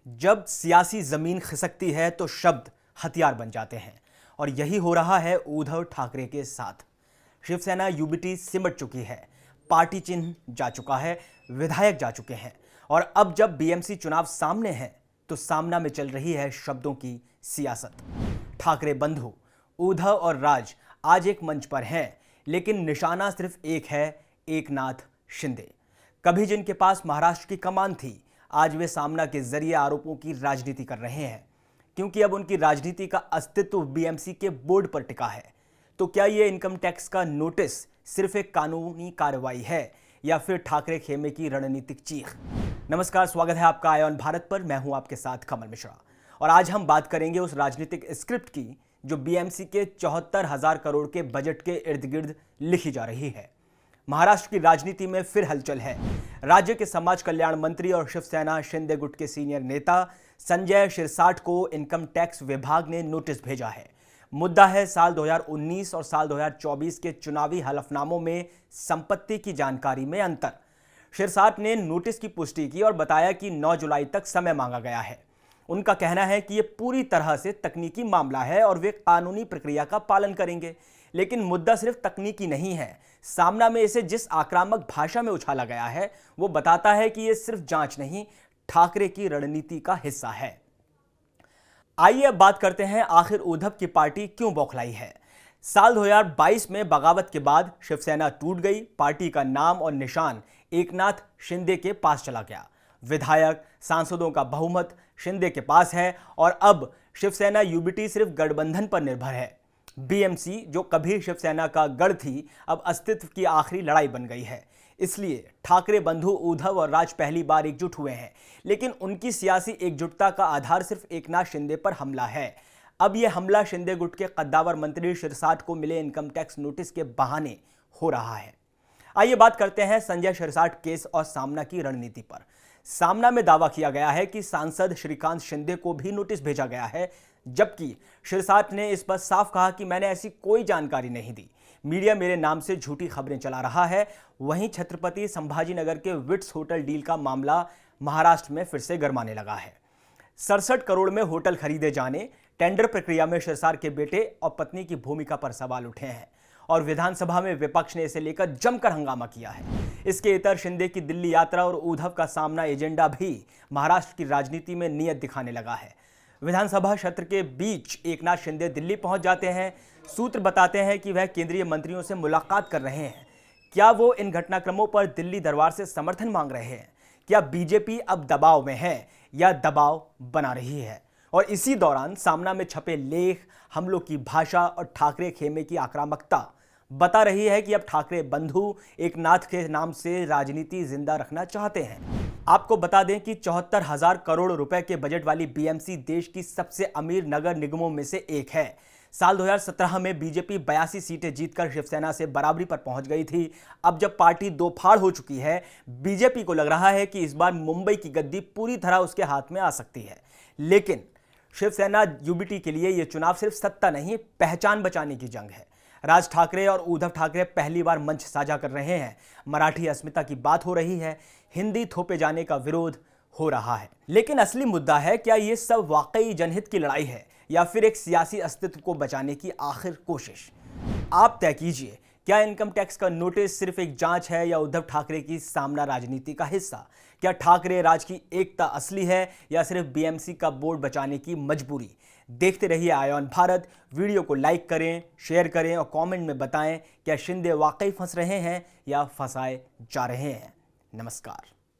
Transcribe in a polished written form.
जब सियासी जमीन खिसकती है तो शब्द हथियार बन जाते हैं और यही हो रहा है उद्धव ठाकरे के साथ। शिवसेना यूबीटी सिमट चुकी है, पार्टी चिन्ह जा चुका है, विधायक जा चुके हैं और अब जब बीएमसी चुनाव सामने है तो सामना में चल रही है शब्दों की सियासत। ठाकरे बंधु उद्धव और राज आज एक मंच पर हैं, लेकिन निशाना सिर्फ एक है, एकनाथ शिंदे। कभी जिनके पास महाराष्ट्र की कमान थी, आज वे सामना के जरिए आरोपों की राजनीति कर रहे हैं, क्योंकि अब उनकी राजनीति का अस्तित्व बीएमसी के बोर्ड पर टिका है। तो क्या ये इनकम टैक्स का नोटिस सिर्फ एक कानूनी कार्रवाई है या फिर ठाकरे खेमे की रणनीतिक चीख? नमस्कार, स्वागत है आपका आयोन भारत पर। मैं हूं आपके साथ कमल मिश्रा और आज हम बात करेंगे उस राजनीतिक स्क्रिप्ट की जो बीएमसी के 74,000 करोड़ के बजट के इर्द गिर्द लिखी जा रही है। महाराष्ट्र की राजनीति में फिर हलचल है। राज्य के समाज कल्याण मंत्री और शिवसेना शिंदे गुट के सीनियर नेता संजय शिरसाट को इनकम टैक्स विभाग ने नोटिस भेजा है। मुद्दा है साल 2019 और साल 2024 के चुनावी हलफनामों में संपत्ति की जानकारी में अंतर। शिरसाट ने नोटिस की पुष्टि की और बताया कि 9 जुलाई तक समय मांगा गया है। उनका कहना है कि यह पूरी तरह से तकनीकी मामला है और वे कानूनी प्रक्रिया का पालन करेंगे। लेकिन मुद्दा सिर्फ तकनीकी नहीं है। सामना में इसे जिस आक्रामक भाषा में उछाला गया है वो बताता है कि यह सिर्फ जांच नहीं, ठाकरे की रणनीति का हिस्सा है। आइए अब बात करते हैं आखिर उद्धव की पार्टी क्यों बौखलाई है। साल 2022 में बगावत के बाद शिवसेना टूट गई। पार्टी का नाम और निशान एकनाथ शिंदे के पास चला गया। विधायक सांसदों का बहुमत शिंदे के पास है और अब शिवसेना यूबीटी सिर्फ गठबंधन पर निर्भर है। बीएमसी जो कभी शिवसेना का गढ़ थी, अब अस्तित्व की आखिरी लड़ाई बन गई है। इसलिए ठाकरे बंधु उद्धव और राज पहली बार एकजुट हुए हैं, लेकिन उनकी सियासी एकजुटता का आधार सिर्फ एकनाथ शिंदे पर हमला है। अब यह हमला शिंदे गुट के कद्दावर मंत्री शिरसाट को मिले इनकम टैक्स नोटिस के बहाने हो रहा है। आइए बात करते हैं संजय शिरसाट केस और सामना की रणनीति पर। सामना में दावा किया गया है कि सांसद श्रीकांत शिंदे को भी नोटिस भेजा गया है, जबकि शिरसाट ने इस पर साफ कहा कि मैंने ऐसी कोई जानकारी नहीं दी, मीडिया मेरे नाम से झूठी खबरें चला रहा है। वहीं छत्रपति संभाजीनगर के विट्स होटल डील का मामला महाराष्ट्र में फिर से गरमाने लगा है। 67 करोड़ में होटल खरीदे जाने, टेंडर प्रक्रिया में शिरसाट के बेटे और पत्नी की भूमिका पर सवाल उठे हैं और विधानसभा में विपक्ष ने इसे लेकर जमकर हंगामा किया है। इसके इतर शिंदे की दिल्ली यात्रा और उद्धव का सामना एजेंडा भी महाराष्ट्र की राजनीति में नियत दिखाने लगा है। विधानसभा सत्र के बीच एकनाथ शिंदे दिल्ली पहुंच जाते हैं। सूत्र बताते हैं कि वह केंद्रीय मंत्रियों से मुलाकात कर रहे हैं। क्या वो इन घटनाक्रमों पर दिल्ली दरबार से समर्थन मांग रहे हैं? क्या बीजेपी अब दबाव में है या दबाव बना रही है? और इसी दौरान सामना में छपे लेख, हमलों की भाषा और ठाकरे खेमे की आक्रामकता बता रही है कि अब ठाकरे बंधु एकनाथ के नाम से राजनीति जिंदा रखना चाहते हैं। आपको बता दें कि 74,000 करोड़ रुपए के बजट वाली बीएमसी देश की सबसे अमीर नगर निगमों में से एक है। साल 2017 में बीजेपी 82 सीटें जीतकर शिवसेना से बराबरी पर पहुंच गई थी। अब जब पार्टी दो फाड़ हो चुकी है, बीजेपी को लग रहा है कि इस बार मुंबई की गद्दी पूरी तरह उसके हाथ में आ सकती है। लेकिन शिवसेना यूबीटी के लिए यह चुनाव सिर्फ सत्ता नहीं, पहचान बचाने की जंग है। राज ठाकरे और उद्धव ठाकरे पहली बार मंच साझा कर रहे हैं। मराठी अस्मिता की बात हो रही है, हिंदी थोपे जाने का विरोध हो रहा है। लेकिन असली मुद्दा है, क्या यह सब वाकई जनहित की लड़ाई है या फिर एक सियासी अस्तित्व को बचाने की आखिर कोशिश? आप तय कीजिए, क्या इनकम टैक्स का नोटिस सिर्फ एक जांच है या उद्धव ठाकरे की सामना राजनीति का हिस्सा? क्या ठाकरे राज की एकता असली है या सिर्फ बीएमसी का बोर्ड बचाने की मजबूरी? देखते रहिए आयोन भारत। वीडियो को लाइक करें, शेयर करें और कमेंट में बताएं, क्या शिंदे वाकई फंस रहे हैं या फंसाए जा रहे हैं? नमस्कार।